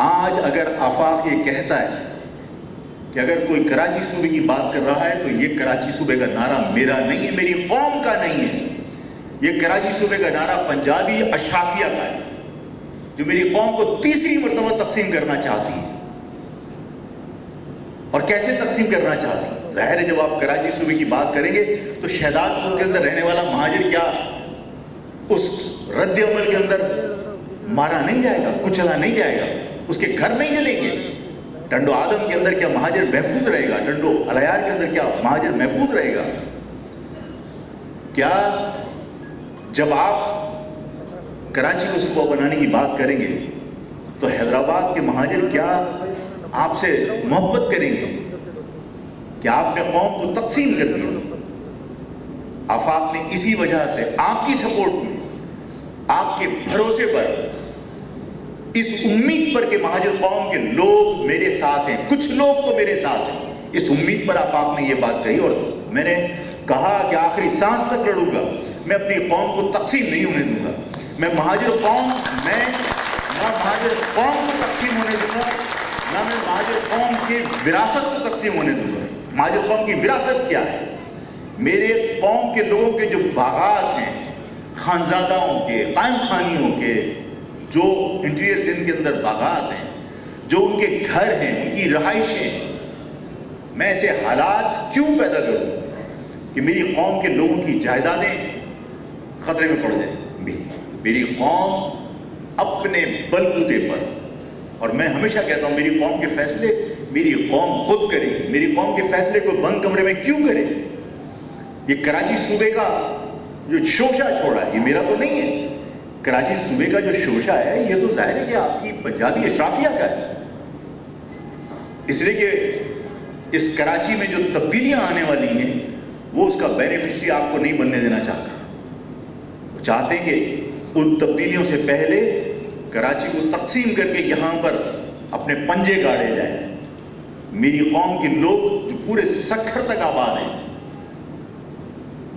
آج اگر آفاق یہ کہتا ہے کہ اگر کوئی کراچی صوبے کی بات کر رہا ہے تو یہ کراچی صوبے کا نعرہ میرا نہیں ہے، میری قوم کا نہیں ہے، یہ کراچی صوبے کا نعرہ پنجابی اشرافیہ کا ہے جو میری قوم کو تیسری مرتبہ تقسیم کرنا چاہتی ہے۔ اور کیسے تقسیم کرنا چاہتی ہے؟ ظاہر ہے جب آپ کراچی صوبے کی بات کریں گے تو شہداد پور کے اندر رہنے والا مہاجر کیا اس رد عمل کے اندر مارا نہیں جائے گا، کچلا نہیں جائے گا، اس کے گھر نہیں جلیں گے؟ ٹنڈو آدم کے اندر کیا مہاجر محفوظ رہے گا؟ ٹنڈو الیار کے اندر کیا مہاجر محفوظ رہے گا؟ کیا جب آپ کراچی کو صوبہ بنانے کی بات کریں گے تو حیدرآباد کے مہاجر کیا آپ سے محبت کریں گے؟ کیا آپ نے قوم کو تقسیم کر دیا؟ آفاق نے اسی وجہ سے آپ کی سپورٹ میں، آپ کے بھروسے پر، اس امید پر کہ مہاجر قوم کے لوگ میرے ساتھ ہیں، کچھ لوگ تو میرے ساتھ ہیں، اس امید پر آفاق نے یہ بات کہی اور میں نے کہا کہ آخری سانس تک لڑوں گا، میں اپنی قوم کو تقسیم نہیں ہونے دوں گا، میں نہ مہاجر قوم کو تقسیم ہونے دوں گا، نہ میں مہاجر قوم کی وراثت کو تقسیم ہونے دوں گا۔ مہاجر قوم کی وراثت کیا ہے؟ میرے قوم کے لوگوں کے جو باغات ہیں، خانزادہوں کے، قائم خانیوں کے، جو انٹیریئر سندھ کے اندر باغات ہیں، جو ان کے گھر ہیں، ان کی رہائشیں ہیں، میں ایسے حالات کیوں پیدا کروں کہ میری قوم کے لوگوں کی جائیدادیں خطرے میں پڑ جائیں؟ میری قوم اپنے بلبوتے پر، اور میں ہمیشہ کہتا ہوں میری قوم کے فیصلے میری قوم خود کرے گی، میری قوم کے فیصلے کو بند کمرے میں کیوں کرے؟ یہ کراچی صوبے کا جو شوشہ چھوڑا ہے یہ میرا تو نہیں ہے، کراچی صوبے کا جو شوشہ ہے یہ تو ظاہر ہے کہ آپ کی پنجابی اشرافیہ کا ہے، اس لیے کہ اس کراچی میں جو تبدیلیاں آنے والی ہیں وہ اس کا بینیفیشری آپ کو نہیں بننے دینا چاہتا، وہ چاہتے ہیں کہ ان تبدیلیوں سے پہلے کراچی کو تقسیم کر کے یہاں پر اپنے پنجے گاڑے جائیں۔ میری قوم کے لوگ جو پورے سکھر تک آباد ہیں،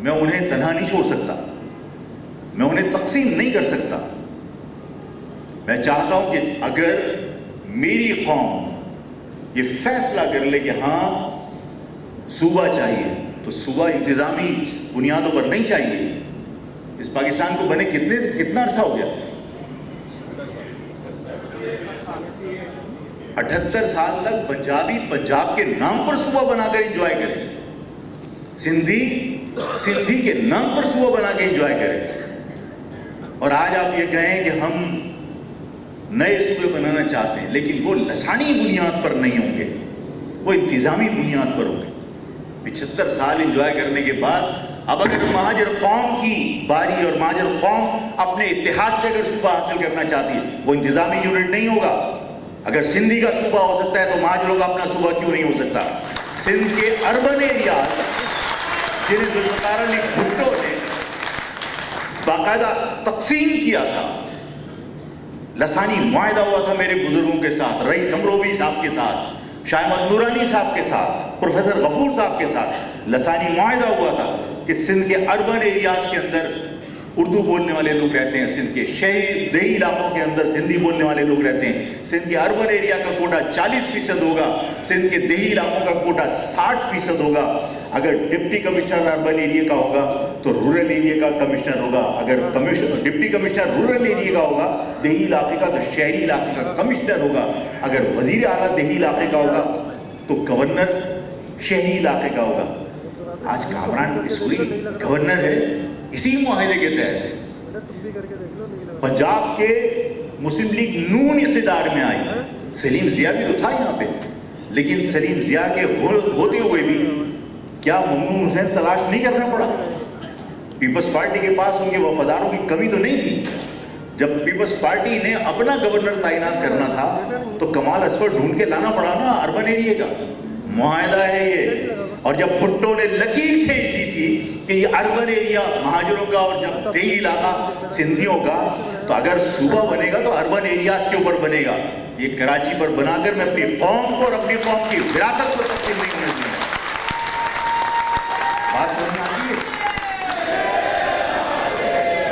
میں انہیں تنہا نہیں چھوڑ سکتا، میں انہیں تقسیم نہیں کر سکتا۔ میں چاہتا ہوں کہ اگر میری قوم یہ فیصلہ کر لے کہ ہاں صوبہ چاہیے تو صوبہ انتظامی بنیادوں پر نہیں چاہیے۔ اس پاکستان کو بنے کتنا عرصہ ہو گیا؟ 78 سال تک پنجابی پنجاب کے نام پر صوبہ بنا کر انجوائے کریں، سندھی کے نام پر صوبہ بنا کے انجوائے کریں، اور آج آپ یہ کہیں کہ ہم نئے صوبے بنانا چاہتے ہیں لیکن وہ لسانی بنیاد پر نہیں ہوں گے، وہ انتظامی بنیاد پر ہوں گے۔ 75 سال انجوائے کرنے کے بعد اب اگر مہاجر قوم کی باری اور مہاجر قوم اپنے اتحاد سے اگر صوبہ حاصل کرنا چاہتی ہے وہ انتظامی یونٹ نہیں ہوگا۔ اگر سندھی کا صوبہ ہو سکتا ہے تو مہاجروں کا اپنا صوبہ کیوں نہیں ہو سکتا؟ سندھ کے اربن ایریاز جنہیں ذوالفقار علی بھٹو نے باقاعدہ تقسیم کیا تھا، لسانی معاہدہ ہوا تھا میرے بزرگوں کے ساتھ، رئیس امروی صاحب کے ساتھ، شاہ احمد نورانی صاحب کے ساتھ، پروفیسر غفور صاحب کے ساتھ لسانی معاہدہ ہوا تھا کہ سندھ کے اربن ایریاز کے اندر اردو بولنے والے لوگ رہتے ہیں، سندھ کے شہری دیہی علاقوں کے اندر سندھی بولنے والے لوگ رہتے ہیں، سندھ کے اربن ایریا کا کوٹا 40% ہوگا، سندھ کے دیہی علاقوں کا کوٹا 60% ہوگا۔ اگر ڈپٹی کمشنر اربن ایریا کا ہوگا تو رورل ایریا کا کمشنر ہوگا، اگر ڈپٹی کمشنر رورل ایریا کا ہوگا دیہی علاقے کا تو شہری علاقے کا کمشنر ہوگا، اگر وزیر اعلیٰ دیہی علاقے کا ہوگا تو گورنر شہری علاقے کا ہوگا۔ آج کامران اسوری گورنر ہے، اسی معاہدے کے تحت ہے۔ پنجاب کے مسلم لیگ نون اقتدار میں آئی، سلیم ضیاء بھی تو تھا یہاں پہ، لیکن سلیم ضیاء کے ہوتے ہوئے بھی کیا ممنون حسین تلاش نہیں کرنا پڑا؟ پیپلز پارٹی کے پاس ان کے وفاداروں کی کمی تو نہیں تھی۔ جب پیپلز پارٹی نے اپنا گورنر تعینات کرنا تھا تو کمال اصفر ڈھونڈ کے لانا پڑا نا اربن ایریا کا، معاہدہ ہے یہ۔ اور جب بھٹو نے لکیر کھینچ دی تھی کہ یہ اربن ایریا مہاجروں کا اور جب دیہی علاقہ سندھیوں کا، تو اگر صوبہ بنے گا تو اربن ایریاز کے اوپر بنے گا۔ یہ کراچی پر بنا کر میں اپنی قوم کو اور اپنی قوم کی وراثت کو تقسیم نہیں کرنے دوں گا۔